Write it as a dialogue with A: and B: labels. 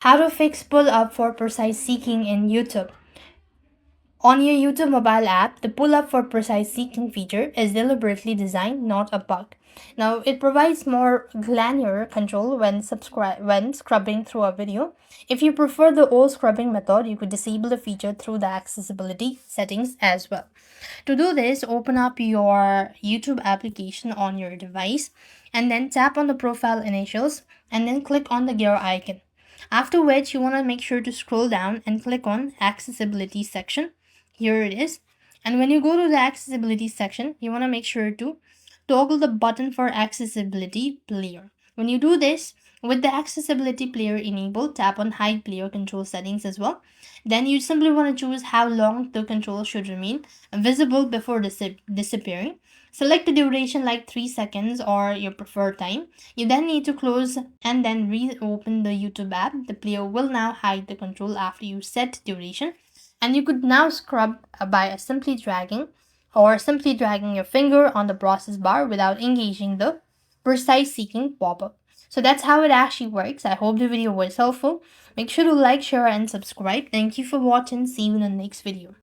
A: How to fix pull-up for precise seeking in YouTube. On your YouTube mobile app, the pull-up for precise seeking feature is deliberately designed, not a bug. Now, it provides more linear control when scrubbing through a video. If you prefer the old scrubbing method, you could disable the feature through the accessibility settings as well. To do this, open up your YouTube application on your device and then tap on the profile initials and then click on the gear icon. After which, you want to make sure to scroll down and click on accessibility section. Here it is. And when you go to the accessibility section, you want to make sure to toggle the button for accessibility player. When you do this, with the accessibility player enabled, tap on hide player control settings as well. Then you simply want to choose how long the control should remain visible before disappearing. Select the duration like 3 seconds or your preferred time. You then need to close and then reopen the YouTube app. The player will now hide the control after you set duration. And you could now scrub by simply dragging your finger on the process bar without engaging the precise seeking pop-up. So that's how it actually works. I hope the video was helpful. Make sure to like, share, and subscribe. Thank you for watching. See you in the next video.